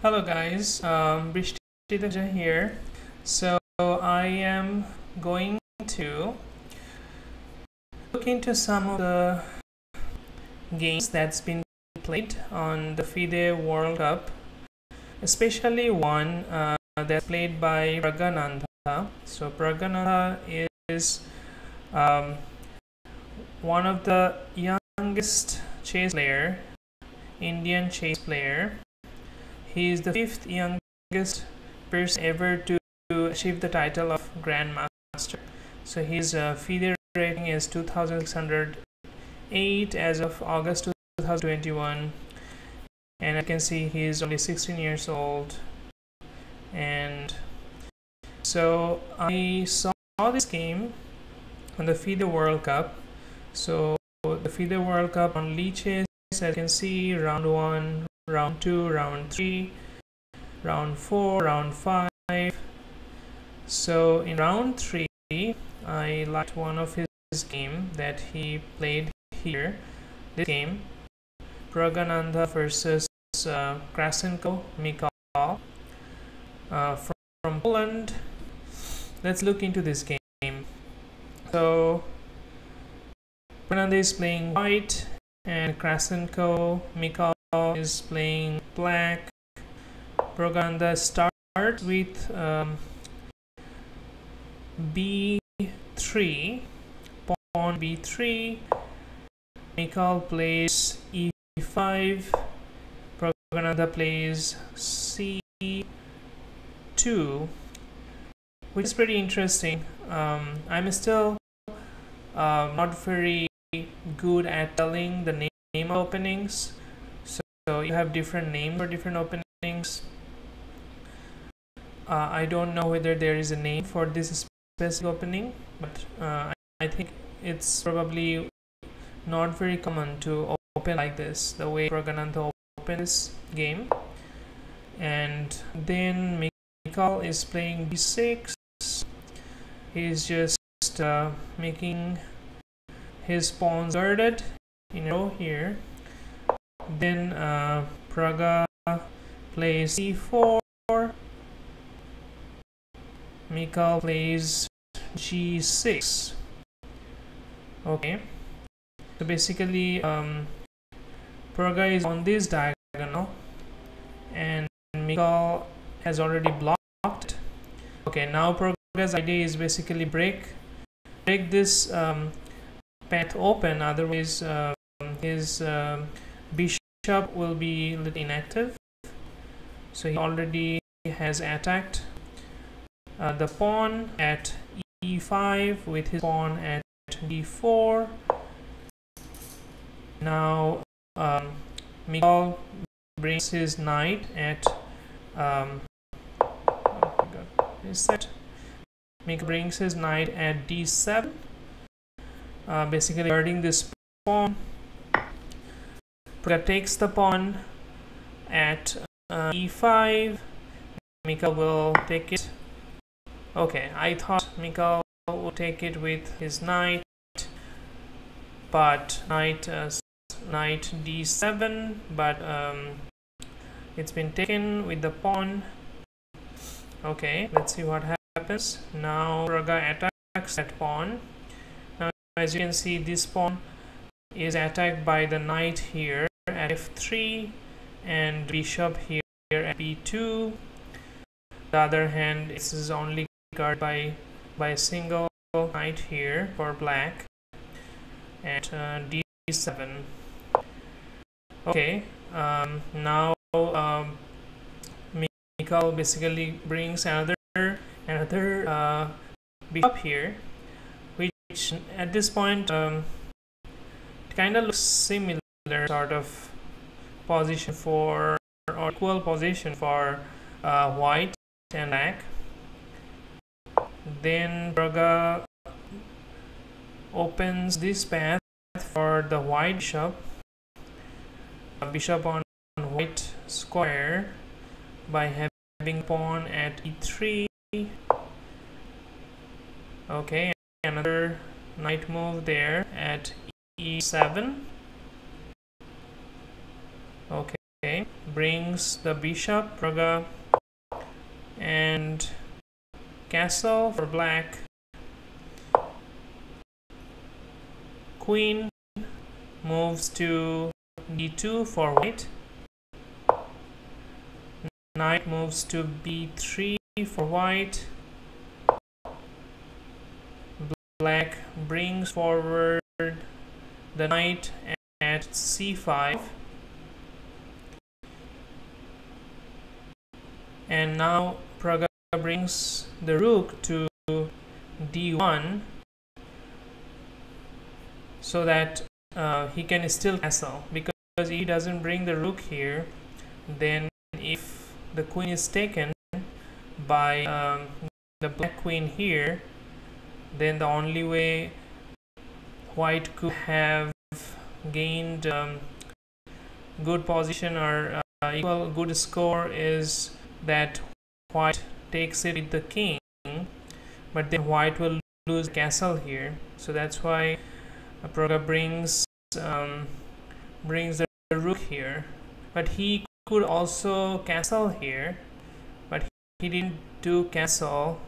Hello guys, Brishti here. So I am going to look into some of the games that's been played on the FIDE World Cup, especially one that's played by Praggnanandhaa. So Praggnanandhaa is um, one of the youngest chess player, Indian chess player. He is the fifth youngest person ever to achieve the title of Grandmaster. So his FIDE rating is 2608 as of August 2021, and I can see he is only 16 years old. And so I saw this game on the FIDE World Cup. So the FIDE World Cup on Lichess, as you can see, round 1, round 2, round 3, round 4, round 5. So in round 3, I liked one of his game that he played here. This game, Praggnanandhaa versus Krasenko Michal from Poland. Let's look into this game. So Praggnanandhaa is playing white and Krasenko Michal is playing black. Praggnanandhaa starts with b3, pawn b3. Michal plays e5. Praggnanandhaa plays c2, which is pretty interesting. I'm still not very good at telling the name of openings. So you have different names for different openings. I don't know whether there is a name for this specific opening, but I think it's probably not very common to open like this, the way Praggnanandhaa opened this game. And then Michal is playing b6. He's just making his pawns guarded in a row here. Then Pragga plays c4. Michal plays g6. Okay, so basically Pragga is on this diagonal and Michal has already blocked. Okay, now Pragga's idea is basically break this path open, otherwise his bishop will be a little inactive. So he already has attacked the pawn at e5 with his pawn at d4. Now Michal brings his knight at Michal brings his knight at d7, basically guarding this pawn. Pragga takes the pawn at e5. Michal will take it. Okay, I thought Michal would take it with his knight, but knight d7, but it's been taken with the pawn. Okay, let's see what happens. Now Pragga attacks that pawn. Now as you can see, this pawn is attacked by the knight here at f3 and bishop here at b2. The other hand, this is only guarded by a single knight here for black at d7. Okay, now Michal basically brings another bishop here, which at this point kind of looks similar sort of position for, or equal position for white and black. Then Pragga opens this path for the white bishop on white square by having pawn at e3. Okay, another knight move there at e7. Okay, brings the bishop, Praga, and castle for black. Queen moves to d2 for white. Knight moves to b3 for white. Black brings forward the knight at c5. And now Praga brings the rook to d1 so that he can still castle, because if he doesn't bring the rook here, then if the queen is taken by the black queen here, then the only way white could have gained good position or equal good score is that white takes it with the king, but then white will lose castle here. So that's why Praga brings the rook here, but he could also castle here, but he didn't do castle.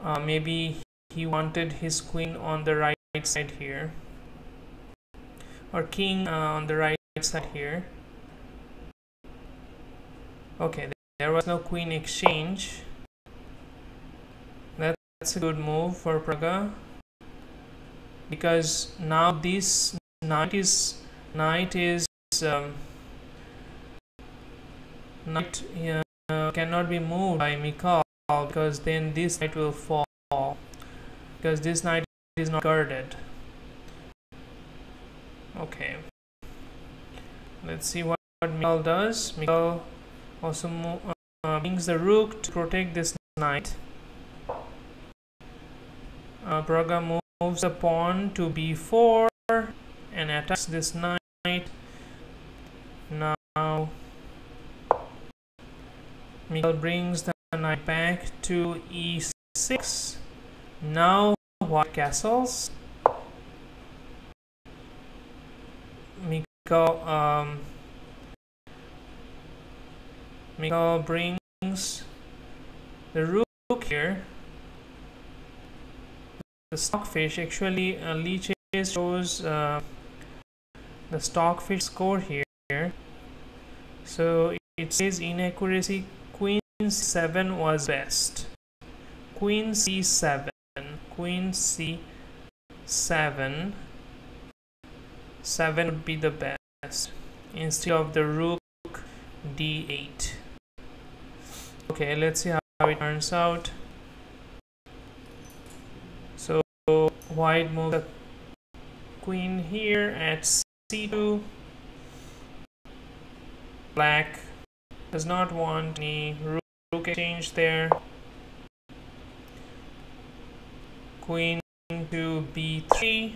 Maybe he wanted his queen on the right side here, or king on the right side here. Okay, there was no queen exchange. That's a good move for Praga, because now this knight cannot be moved by Mikhail, because then this knight will fall, because this knight is not guarded. Okay, let's see what Mikhail does. Mikhail also brings the rook to protect this knight. Praga moves the pawn to b4 and attacks this knight. Now Mikhail brings the knight back to e6. Now white castles. Mikhail brings the rook here. The stockfish, actually Lichess shows the stockfish score here. So it says inaccuracy, queen c7 was best. Queen c7, queen c7, 7 would be the best instead of the rook d8. Okay, let's see how it turns out. So white moves the queen here at c2. Black does not want any rook exchange there. Queen to b3.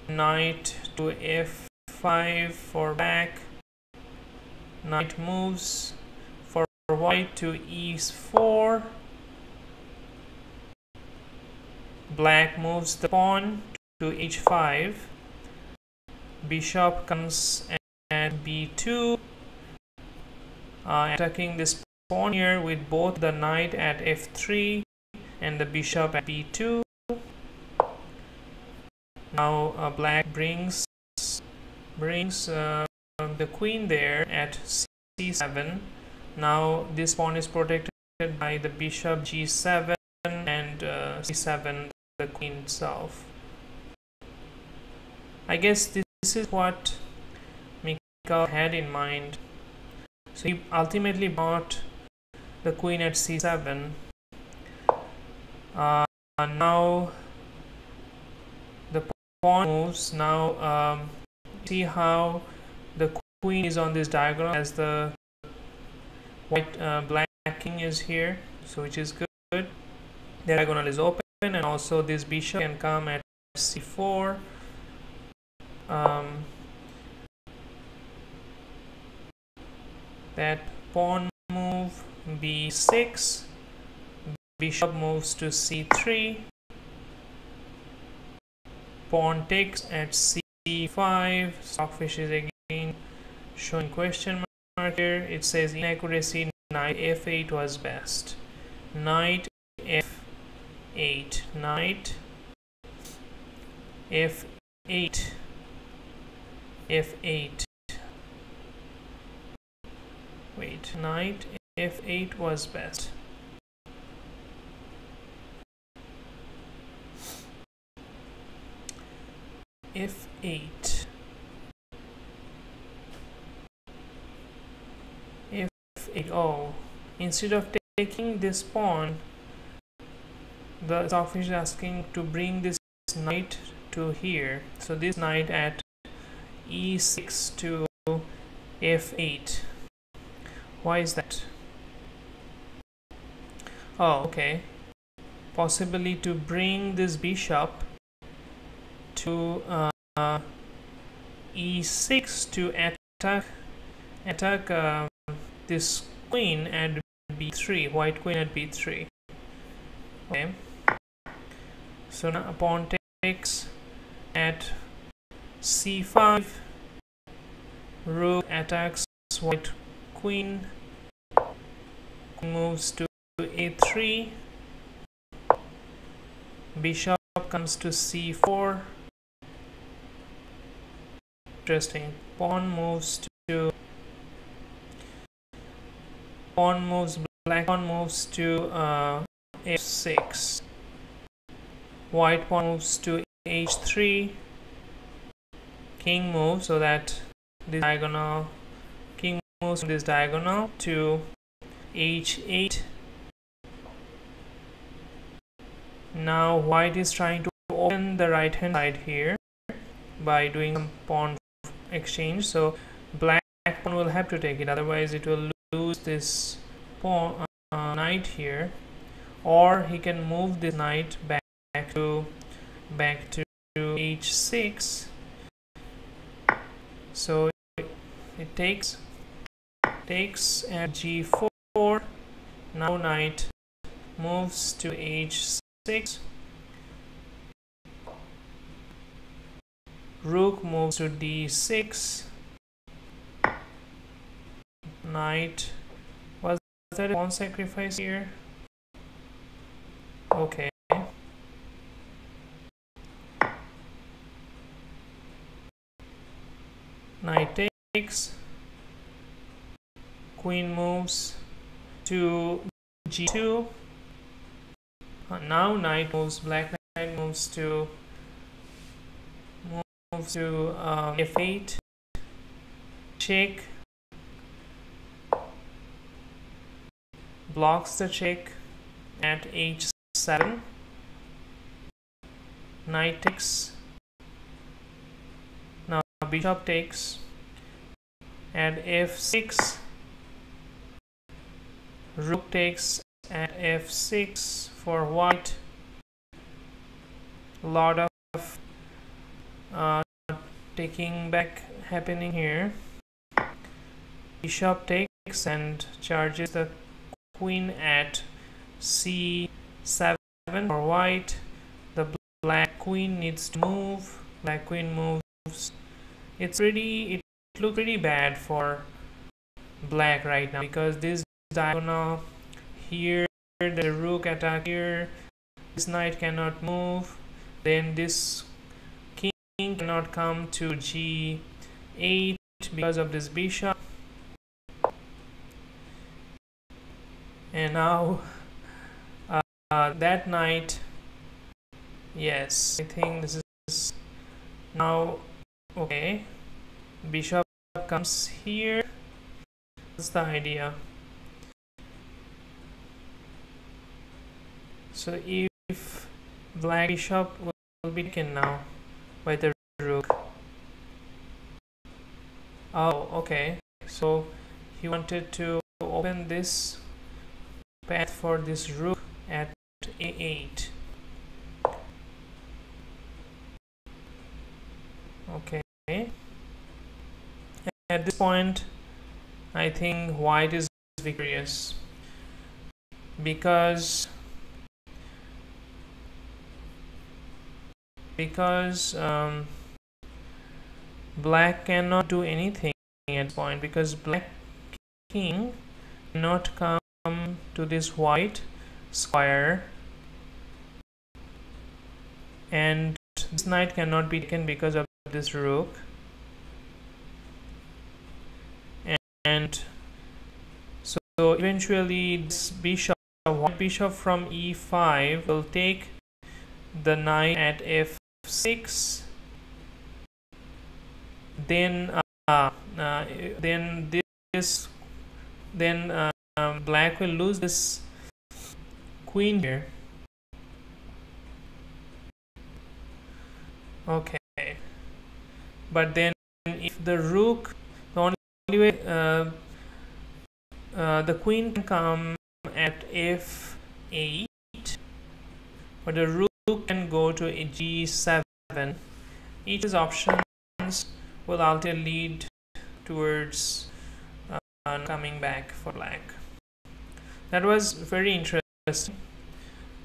Knight to f5 for black. Knight moves for white to e4. Black moves the pawn to h5. Bishop comes at b2, attacking this pawn here with both the knight at f3 and the bishop at b2. Now black brings the queen there at c7. Now this pawn is protected by the bishop g7 and c7, the queen itself. I guess this is what Mikhail had in mind. So he ultimately bought the queen at c7. Now the pawn moves. Now see how the queen is on this diagonal as the white black king is here, so which is good. The diagonal is open, and also this bishop can come at c4. That pawn move b6, bishop moves to c3, pawn takes at c5, stockfish is again showing question mark here. It says inaccuracy, knight f8 was best. Knight f8, knight f8, f8. Wait, knight f8 was best. f8, f8. Oh, instead of taking this pawn, the software is asking to bring this knight to here. So this knight at e6 to f8. Why is that? Oh, okay. Possibly to bring this bishop to e6 to attack this queen at b3, white queen at b3. Okay. So now pawn takes at c5, rook attacks white queen, moves to a3, bishop comes to c4. Interesting. Pawn moves, black pawn moves to f6. White pawn moves to h3. King moves, so that this diagonal, king moves from this diagonal to h8. Now white is trying to open the right hand side here by doing some pawn exchange, so black pawn will have to take it, otherwise it will lose this pawn knight here, or he can move this knight back to h6. So it takes at g4. Now knight moves to h6. Rook moves to d6. Knight. Was that a pawn sacrifice here? Okay. Knight takes. Queen moves to g2. Now knight moves. Black knight moves to f8. Check. Blocks the check at h7. Knight takes. Now bishop takes at f6. Rook takes at f6 for white. A lot of taking back happening here. Bishop takes and charges the queen at c7 for white. The black queen needs to move. Black queen moves. It looks pretty bad for black right now, because this diagonal here, the rook attack here, this knight cannot move, then this king cannot come to g8 because of this bishop, and now that knight, yes, I think this is now okay. Bishop comes here. That's the idea. So if black bishop will be taken now by the rook. Oh, okay. So he wanted to open this path for this rook at a8. Okay. At this point, I think white is victorious, because black cannot do anything at point, because black king cannot come to this white square, and this knight cannot be taken because of this rook, and so eventually this bishop, white bishop from e5 will take the knight at f6. Then black will lose this queen here. Okay, but then if the rook, the only way the queen can come at f8, but the rook can go to g7. Each of these options will ultimately lead towards coming back for black. That was very interesting.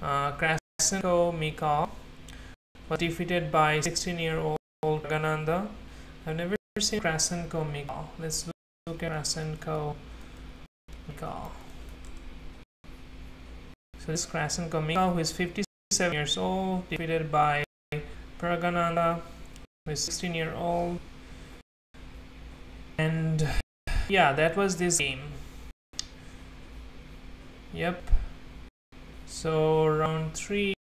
Krasenko Mikhail was defeated by 16-year-old Praggnanandhaa. I've never seen Krasenko Mikhail. Let's look at Krasenko Mikhail. So this is Krasenko Mikhail, who is 57 years old, defeated by Praggnanandhaa, who is 16-year-old. And yeah, that was this game. Yep. So round 3.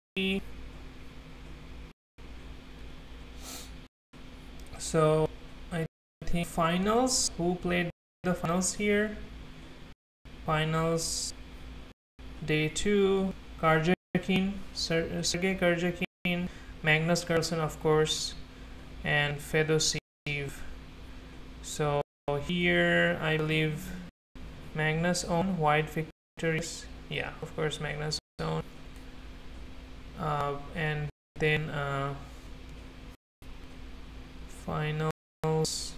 So I think finals. Who played the finals here? Finals day 2. Karjakin, Sergei Karjakin, Magnus Carlsen, of course, and Fedosiv. So here I believe Magnus own, white victories. Yeah, of course Magnus own. And then finals,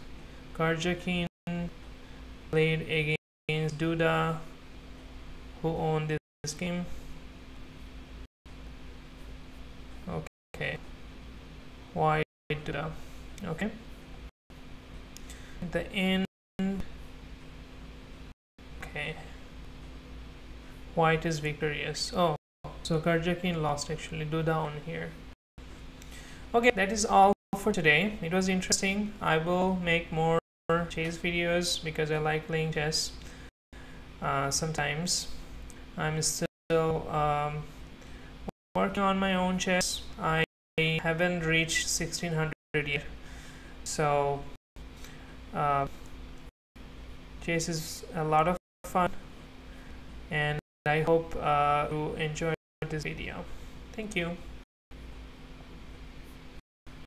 Karjakin played against Duda, who owned this game. Okay, white Duda. Okay, at the end, okay, white is victorious. Oh, so Karjakin lost actually. Duda on here. Okay, that is all for today. It was interesting. I will make more chess videos because I like playing chess. Sometimes I'm still working on my own chess. I haven't reached 1600 yet, so chess is a lot of fun, and I hope you enjoyed this video. Thank you.